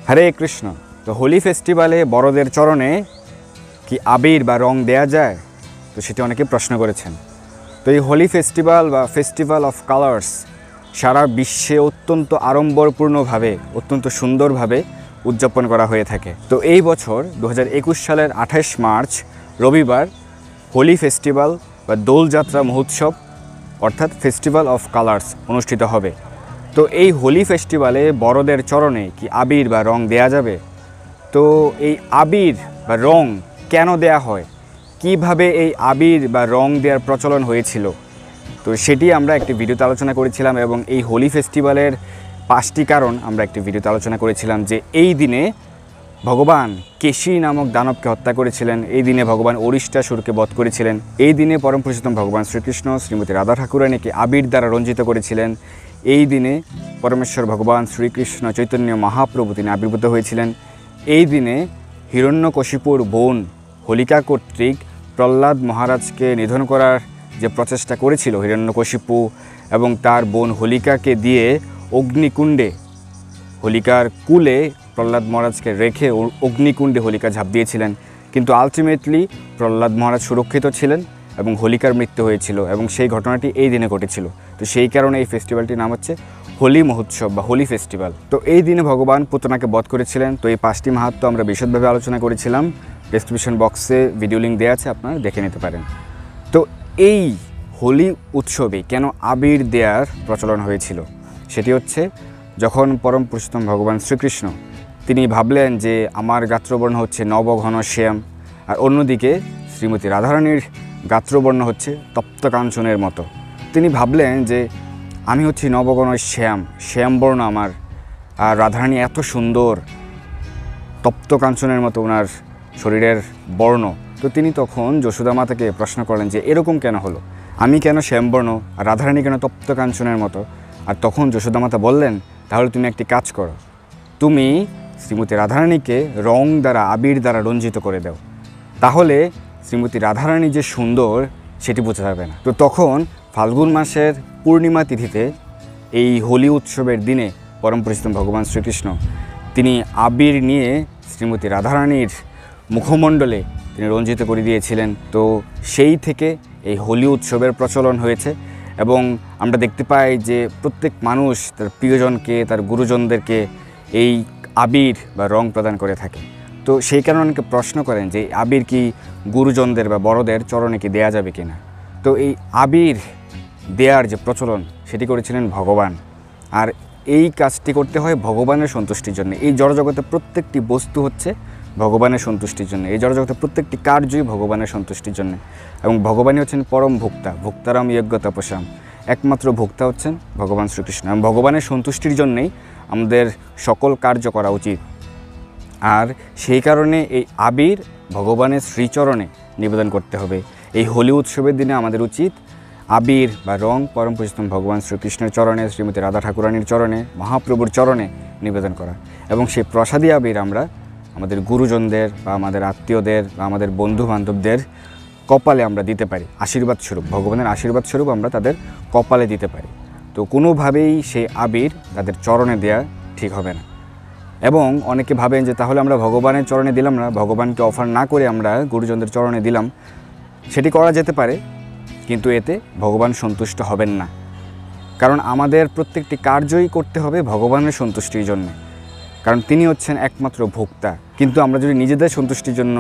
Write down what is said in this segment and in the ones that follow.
হরে কৃষ্ণ। তো হোলি ফেস্টিভ্যালে বড়দের চরণে কি আবির বা রং দেয়া যায়? তো সেটি অনেকে প্রশ্ন করেছেন। তো এই হোলি ফেস্টিভ্যাল বা ফেস্টিভ্যাল অফ কালার্স সারা বিশ্বে অত্যন্ত আড়ম্বরপূর্ণভাবে, অত্যন্ত সুন্দরভাবে উদযাপন করা হয়ে থাকে। তো এই বছর 2021 সালের 28 মার্চ রবিবার হোলি ফেস্টিভ্যাল বা দোলযাত্রা মহোৎসব অর্থাৎ ফেস্টিভ্যাল অফ কালার্স অনুষ্ঠিত হবে। তো এই হোলি ফেস্টিভ্যালে বড়দের চরণে কি আবির বা রং দেয়া যাবে? তো এই আবির বা রং কেন দেয়া হয়, কিভাবে এই আবির বা রং দেওয়ার প্রচলন হয়েছিল, তো সেটি আমরা একটি ভিডিওতে আলোচনা করেছিলাম। এবং এই হোলি ফেস্টিভ্যালের 5টি কারণ আমরা একটি ভিডিওতে আলোচনা করেছিলাম। যে এই দিনে ভগবান কেশী নামক দানবকে হত্যা করেছিলেন, এই দিনে ভগবান অরিষ্টাসুরকে বধ করেছিলেন, এই দিনে পরম পুরুষোত্তম ভগবান শ্রীকৃষ্ণ শ্রীমতী রাধা ঠাকুরানীকে আবির দ্বারা রঞ্জিত করেছিলেন, এই দিনে পরমেশ্বর ভগবান শ্রীকৃষ্ণ চৈতন্য মহাপ্রভু তিনি আবির্ভূত হয়েছিলেন, এই দিনে হিরণ্যকশিপুর বোন হোলিকা কর্তৃক প্রহ্লাদ মহারাজকে নিধন করার যে প্রচেষ্টা করেছিল হিরণ্যকশিপু এবং তার বোন হোলিকাকে দিয়ে অগ্নিকুণ্ডে, হোলিকার কুলে প্রহ্লাদ মহারাজকে রেখে অগ্নিকুণ্ডে হোলিকা ঝাঁপ দিয়েছিলেন, কিন্তু আলটিমেটলি প্রহ্লাদ মহারাজ সুরক্ষিত ছিলেন এবং হোলিকার মৃত্যু হয়েছিল এবং সেই ঘটনাটি এই দিনে ঘটেছিল। তো সেই কারণে এই ফেস্টিভ্যালটির নাম হচ্ছে হোলি মহোৎসব বা হোলি ফেস্টিভ্যাল। তো এই দিনে ভগবান পুতনাকে বধ করেছিলেন। তো এই 5টি মাহাত্ম্য আমরা বিশদভাবে আলোচনা করেছিলাম, ডেসক্রিপশন বক্সে ভিডিও লিঙ্ক দেওয়া আছে, আপনারা দেখে নিতে পারেন। তো এই হোলি উৎসবে কেন আবির দেওয়ার প্রচলন হয়েছিল, সেটি হচ্ছে যখন পরম পুরুষোত্তম ভগবান শ্রীকৃষ্ণ তিনি ভাবলেন যে আমার গাত্রবর্ণ হচ্ছে নবঘন শ্যাম, আর অন্যদিকে শ্রীমতী রাধারানীর গাত্রবর্ণ হচ্ছে তপ্ত কাঞ্চনের মতো। তিনি ভাবলেন যে আমি হচ্ছি নবঘন শ্যামবর্ণ আমার, আর রাধারানী এত সুন্দর তপ্ত কাঞ্চনের মতো ওনার শরীরের বর্ণ। তো তিনি তখন যশোদা মাতাকে প্রশ্ন করলেন যে এরকম কেন হলো, আমি কেন শ্যামবর্ণ আর রাধারানী কেন তপ্ত কাঞ্চনের মতো? আর তখন যশোদা মাতা বললেন তাহলে তুমি একটি কাজ করো, তুমি শ্রীমতী রাধারানীকে রং দ্বারা আবির দ্বারা রঞ্জিত করে দাও, তাহলে শ্রীমতী রাধারানী যে সুন্দর সেটি বোঝা যাবে না। তো তখন ফাল্গুন মাসের পূর্ণিমা তিথিতে এই হোলি উৎসবের দিনে পরম পুরুষোত্তম ভগবান শ্রীকৃষ্ণ তিনি আবির নিয়ে শ্রীমতী রাধারানীর মুখমণ্ডলে তিনি রঞ্জিত করে দিয়েছিলেন। তো সেই থেকে এই হোলি উৎসবের প্রচলন হয়েছে এবং আমরা দেখতে পাই যে প্রত্যেক মানুষ তার প্রিয়জনকে, তার গুরুজনদেরকে এই আবির বা রং প্রদান করে থাকে। তো সেই কারণে অনেকে প্রশ্ন করেন যে আবির কি গুরুজনদের বা বড়দের চরণে কি দেয়া যাবে কিনা। তো এই আবির দেয়ার যে প্রচলন সেটি করেছিলেন ভগবান, আর এই কাজটি করতে হয় ভগবানের সন্তুষ্টির জন্য। এই জড়জগতের প্রত্যেকটি বস্তু হচ্ছে ভগবানের সন্তুষ্টির জন্য, এই জড়জগতের প্রত্যেকটি কার্যই ভগবানের সন্তুষ্টির জন্য। এবং ভগবানই হচ্ছেন পরম ভোক্তা, ভোক্তারাম যজ্ঞ তপসাম, একমাত্র ভোক্তা হচ্ছেন ভগবান শ্রীকৃষ্ণ। এবং ভগবানের সন্তুষ্টির জন্যেই আমাদের সকল কার্য করা উচিত। আর সেই কারণে এই আবির ভগবানের শ্রীচরণে নিবেদন করতে হবে। এই হোলি উৎসবের দিনে আমাদের উচিত আবির বা রং পরম পুরুষোত্তম ভগবান শ্রীকৃষ্ণের চরণে, শ্রীমতী রাধা ঠাকুরানীর চরণে, মহাপ্রভুর চরণে নিবেদন করা। এবং সেই প্রসাদী আবির আমরা আমাদের গুরুজনদের বা আমাদের আত্মীয়দের বা আমাদের বন্ধু বান্ধবদের কপালে আমরা দিতে পারি, আশীর্বাদ স্বরূপ, ভগবানের আশীর্বাদ স্বরূপ আমরা তাদের কপালে দিতে পারি। তো কোনোভাবেই সেই আবির তাদের চরণে দেয়া ঠিক হবে না। এবং অনেকে ভাবেন যে তাহলে আমরা ভগবানের চরণে দিলাম না, ভগবানকে অফার না করে আমরা গুরুজনদের চরণে দিলাম। সেটি করা যেতে পারে, কিন্তু এতে ভগবান সন্তুষ্ট হবেন না। কারণ আমাদের প্রত্যেকটি কার্যই করতে হবে ভগবানের সন্তুষ্টির জন্য, কারণ তিনি হচ্ছেন একমাত্র ভোক্তা। কিন্তু আমরা যদি নিজেদের সন্তুষ্টির জন্য,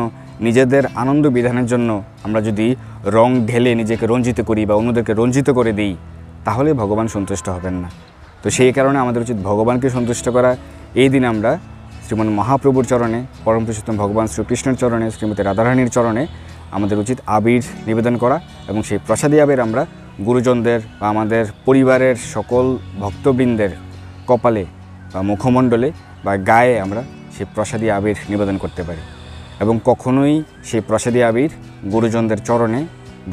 নিজেদের আনন্দ বিধানের জন্য আমরা যদি রং ঢেলে নিজেকে রঞ্জিত করি বা অন্যদেরকে রঞ্জিত করে দিই, তাহলে ভগবান সন্তুষ্ট হবেন না। তো সেই কারণে আমাদের উচিত ভগবানকে সন্তুষ্ট করা। এই দিন আমরা শ্রীমন মহাপ্রভুর চরণে, পরম পুরুষোত্তম ভগবান শ্রীকৃষ্ণের চরণে, শ্রীমতী রাধারানীর চরণে আমাদের উচিত আবির নিবেদন করা এবং সেই প্রসাদী আবির আমরা গুরুজনদের বা আমাদের পরিবারের সকল ভক্তবৃন্দের কপালে বা মুখমণ্ডলে বা গায়ে আমরা সেই প্রসাদী আবির নিবেদন করতে পারি। এবং কখনোই সেই প্রসাদী আবির গুরুজনদের চরণে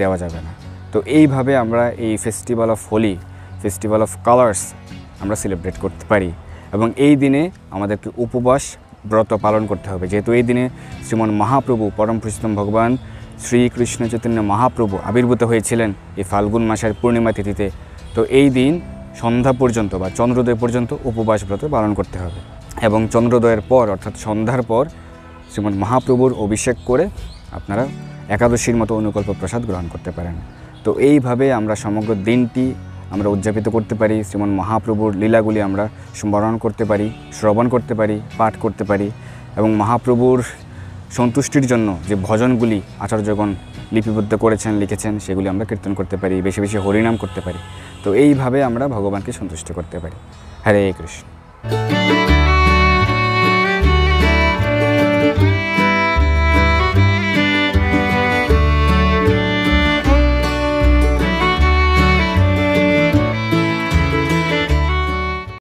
দেওয়া যাবে না। তো এইভাবে আমরা এই festival of Holi, festival of colours আমরা সেলিব্রেট করতে পারি। এবং এই দিনে আমাদেরকে উপবাস ব্রত পালন করতে হবে, যেহেতু এই দিনে শ্রীমন মহাপ্রভু পরম পুরুষোত্তম ভগবান শ্রীকৃষ্ণ চৈতন্য মহাপ্রভু আবির্ভূত হয়েছিলেন এই ফাল্গুন মাসের পূর্ণিমা তিথিতে। তো এই দিন সন্ধ্যা পর্যন্ত বা চন্দ্রোদয় পর্যন্ত উপবাস ব্রত পালন করতে হবে। এবং চন্দ্রোদয়ের পর অর্থাৎ সন্ধ্যার পর শ্রীমৎ মহাপ্রভুর অভিষেক করে আপনারা একাদশীর মতো অনুকল্প প্রসাদ গ্রহণ করতে পারেন। তো এইভাবে আমরা সমগ্র দিনটি আমরা উদযাপিত করতে পারি, শ্রীমৎ মহাপ্রভুর লীলাগুলি আমরা স্মরণ করতে পারি, শ্রবণ করতে পারি, পাঠ করতে পারি এবং মহাপ্রভুর সন্তুষ্টির জন্য যে ভজনগুলি আচার্যগণ লিপিবদ্ধ করেছেন, লিখেছেন, সেগুলি আমরা কীর্তন করতে পারি, বেশি বেশি হরিনাম করতে পারি। তো এইভাবে আমরা ভগবানকে সন্তুষ্ট করতে পারি। হরে কৃষ্ণ।